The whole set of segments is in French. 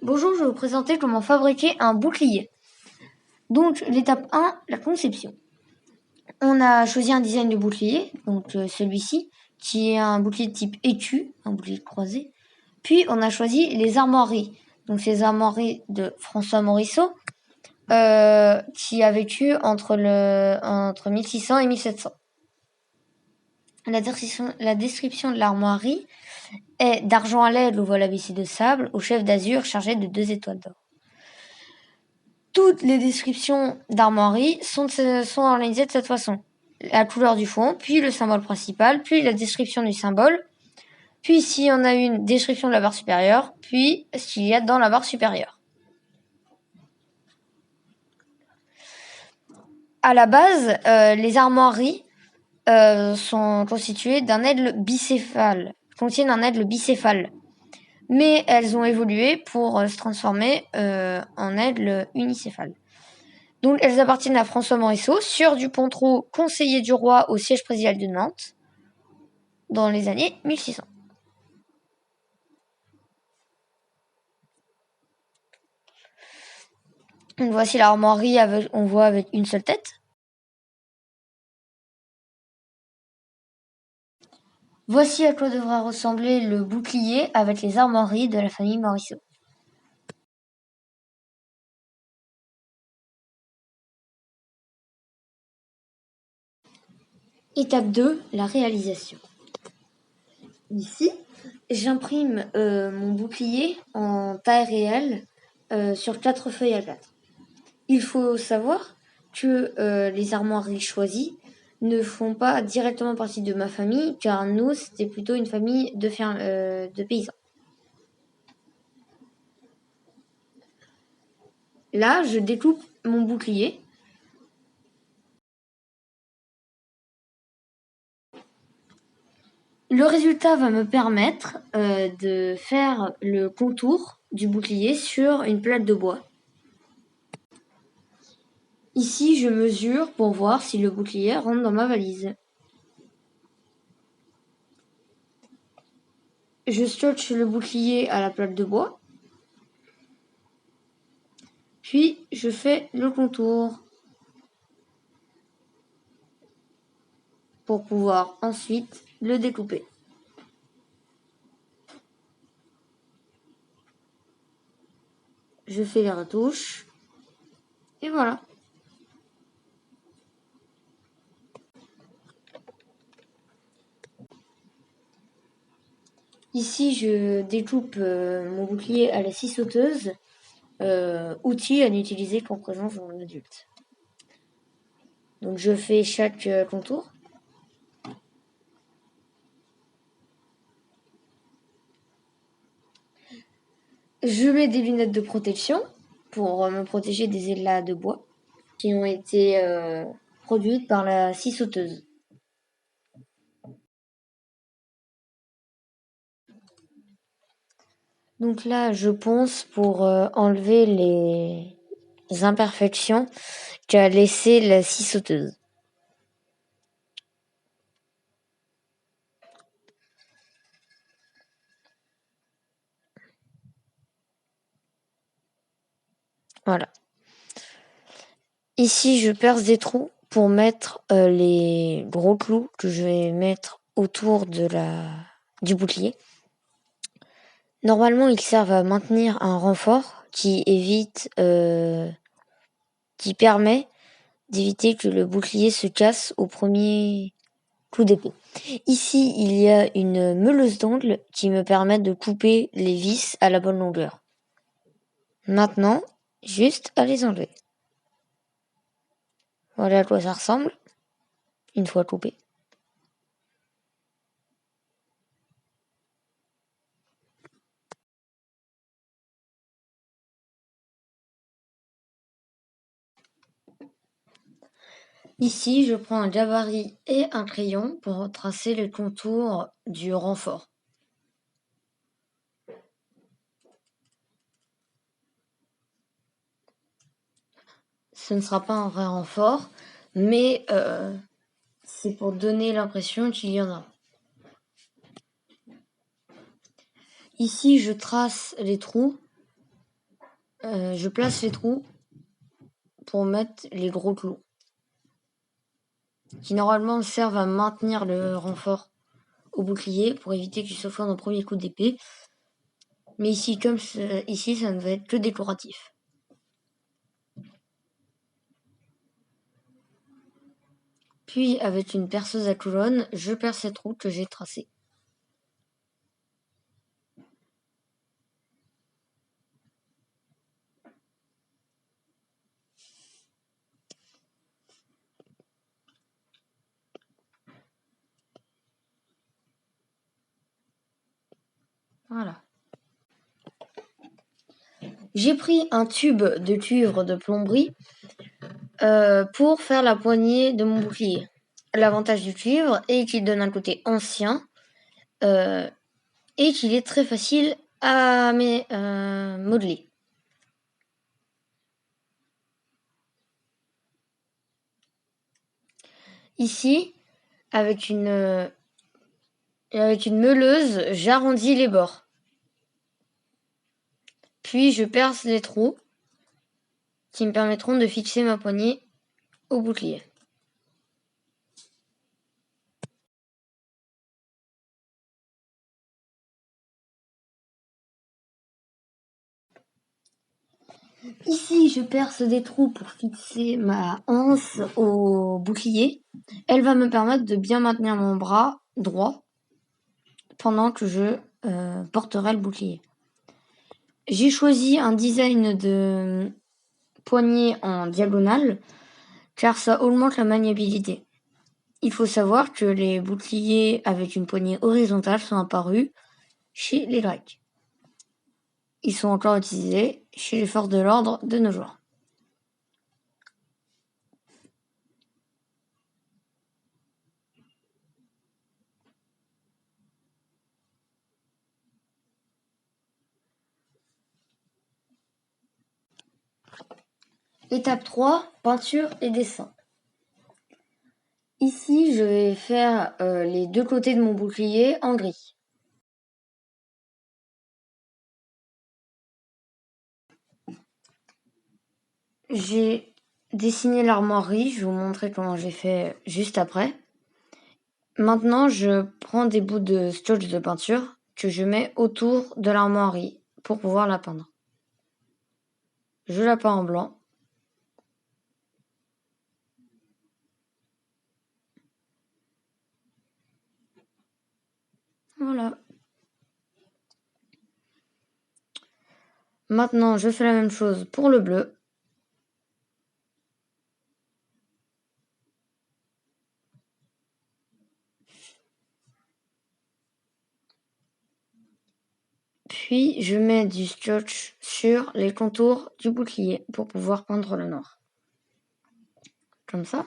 Bonjour, je vais vous présenter comment fabriquer un bouclier. Donc l'étape 1, la conception. On a choisi un design de bouclier, donc celui-ci, qui est un bouclier de type écu, un bouclier croisé. Puis on a choisi les armoiries, donc ces armoiries de François Morisseau, qui a vécu entre 1600 et 1700. La description de l'armoirie est d'argent à l'aide au voile abaissé de sable, au chef d'azur chargé de 2 étoiles d'or. Toutes les descriptions d'armoiries sont organisées de cette façon. La couleur du fond, puis le symbole principal, puis la description du symbole, puis si on a une description de la barre supérieure, puis ce qu'il y a dans la barre supérieure. À la base, les armoiries sont constituées d'un aigle bicéphale, contiennent un aigle bicéphale. Mais elles ont évolué pour se transformer en aigle unicéphale. Donc, elles appartiennent à François Morisseau, sieur du Pontereau, conseiller du roi au siège présidial de Nantes, dans les années 1600. Donc, voici l'armoirie, on voit avec une seule tête. Voici à quoi devra ressembler le bouclier avec les armoiries de la famille Morisseau. Étape 2, la réalisation. Ici, j'imprime mon bouclier en taille réelle sur 4 feuilles A4. Il faut savoir que les armoiries choisies ne font pas directement partie de ma famille, car nous, c'était plutôt une famille de paysans. Là, je découpe mon bouclier. Le résultat va me permettre de faire le contour du bouclier sur une plaque de bois. Ici, je mesure pour voir si le bouclier rentre dans ma valise. Je scotche le bouclier à la plaque de bois. Puis, je fais le contour pour pouvoir ensuite le découper. Je fais les retouches. Et voilà. Ici, je découpe mon bouclier à la scie sauteuse, outil à n'utiliser qu'en présence d'un adulte. Donc je fais chaque contour. Je mets des lunettes de protection pour me protéger des éclats de bois qui ont été produites par la scie sauteuse. Donc là, je ponce pour enlever les imperfections qu'a laissé la scie sauteuse. Voilà. Ici, je perce des trous pour mettre les gros clous que je vais mettre autour du bouclier. Normalement, ils servent à maintenir un renfort qui permet d'éviter que le bouclier se casse au premier coup d'épée. Ici, il y a une meuleuse d'ongles qui me permet de couper les vis à la bonne longueur. Maintenant, juste à les enlever. Voilà à quoi ça ressemble, une fois coupé. Ici, je prends un gabarit et un crayon pour tracer les contours du renfort. Ce ne sera pas un vrai renfort, mais c'est pour donner l'impression qu'il y en a. Ici, je trace les trous je place les trous pour mettre les gros clous, qui normalement servent à maintenir le renfort au bouclier pour éviter qu'il s'offre au premier coup d'épée. Mais ici, ici, ça ne va être que décoratif. Puis, avec une perceuse à colonne, je perce ces trous que j'ai tracés. Voilà. J'ai pris un tube de cuivre de plomberie pour faire la poignée de mon bouclier. L'avantage du cuivre est qu'il donne un côté ancien et qu'il est très facile à modeler. Ici, avec une meuleuse, j'arrondis les bords. Puis je perce les trous qui me permettront de fixer ma poignée au bouclier. Ici, je perce des trous pour fixer ma anse au bouclier. Elle va me permettre de bien maintenir mon bras droit pendant que je porterai le bouclier. J'ai choisi un design de poignée en diagonale car ça augmente la maniabilité. Il faut savoir que les boucliers avec une poignée horizontale sont apparus chez les Grecs. Ils sont encore utilisés chez les forces de l'ordre de nos jours. Étape 3, peinture et dessin. Ici, je vais faire les deux côtés de mon bouclier en gris. J'ai dessiné l'armoirie, je vais vous montrer comment j'ai fait juste après. Maintenant, je prends des bouts de scotch de peinture que je mets autour de l'armoirie pour pouvoir la peindre. Je la peins en blanc. Voilà. Maintenant, je fais la même chose pour le bleu. Puis, je mets du scotch sur les contours du bouclier pour pouvoir peindre le noir. Comme ça.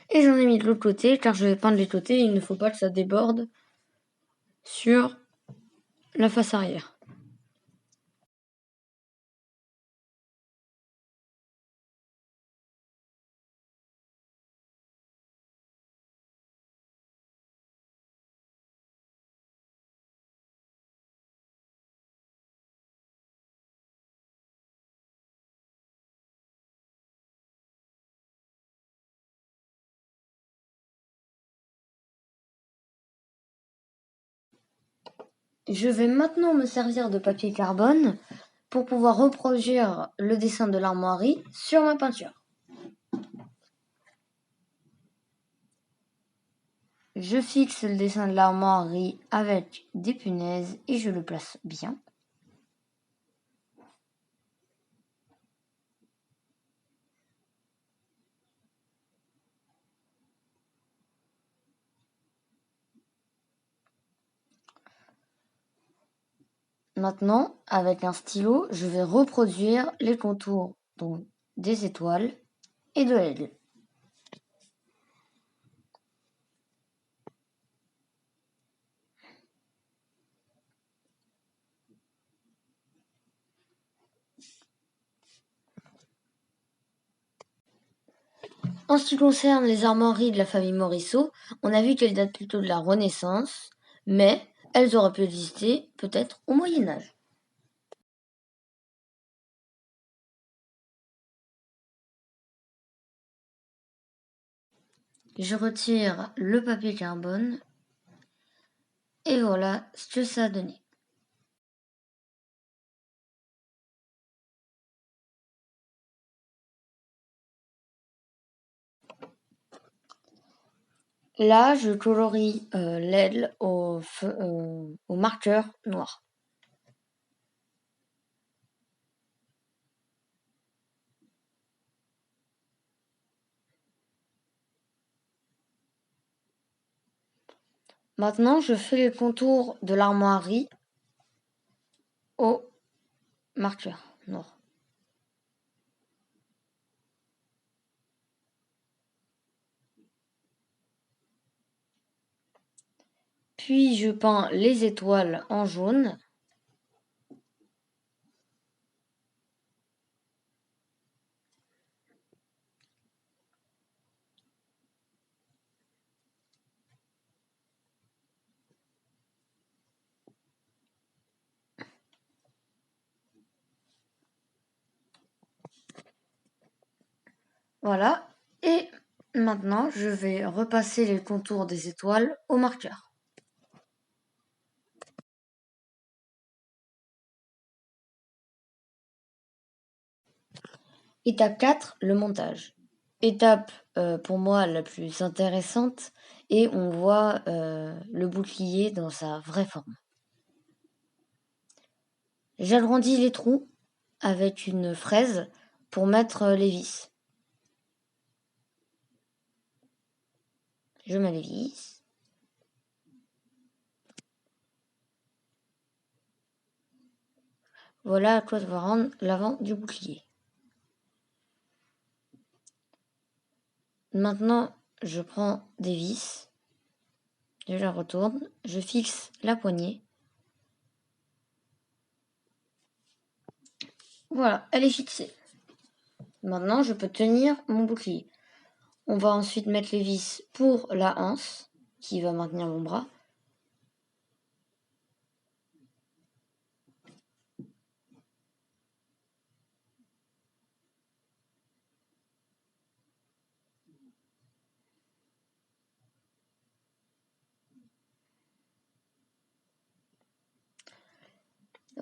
Et j'en ai mis de l'autre côté car je vais peindre les côtés et il ne faut pas que ça déborde sur la face arrière. Je vais maintenant me servir de papier carbone pour pouvoir reproduire le dessin de l'armoirie sur ma peinture. Je fixe le dessin de l'armoirie avec des punaises et je le place bien. Maintenant, avec un stylo, je vais reproduire les contours donc des étoiles et de l'aigle. En ce qui concerne les armoiries de la famille Morisot, on a vu qu'elles datent plutôt de la Renaissance, mais elles auraient pu exister peut-être au Moyen Âge. Je retire le papier carbone et voilà ce que ça a donné. Là, je colorie l'aile au marqueur noir. Maintenant, je fais les contours de l'armoirie au marqueur noir. Puis je peins les étoiles en jaune. Voilà. Et maintenant, je vais repasser les contours des étoiles au marqueur. Étape 4, le montage. Étape pour moi la plus intéressante et on voit le bouclier dans sa vraie forme. J'agrandis les trous avec une fraise pour mettre les vis. Je mets les vis. Voilà à quoi doit rendre l'avant du bouclier. Maintenant, je prends des vis, je la retourne, je fixe la poignée. Voilà, elle est fixée. Maintenant, je peux tenir mon bouclier. On va ensuite mettre les vis pour la anse, qui va maintenir mon bras.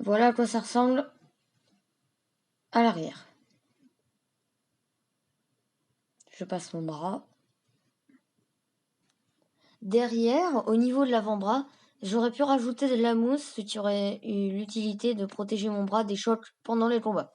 Voilà à quoi ça ressemble à l'arrière. Je passe mon bras. Derrière, au niveau de l'avant-bras, j'aurais pu rajouter de la mousse, ce qui aurait eu l'utilité de protéger mon bras des chocs pendant les combats.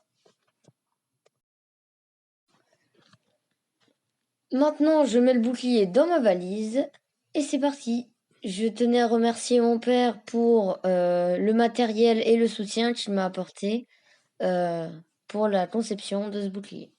Maintenant, je mets le bouclier dans ma valise et c'est parti. Je tenais à remercier mon père pour le matériel et le soutien qu'il m'a apporté pour la conception de ce bouclier.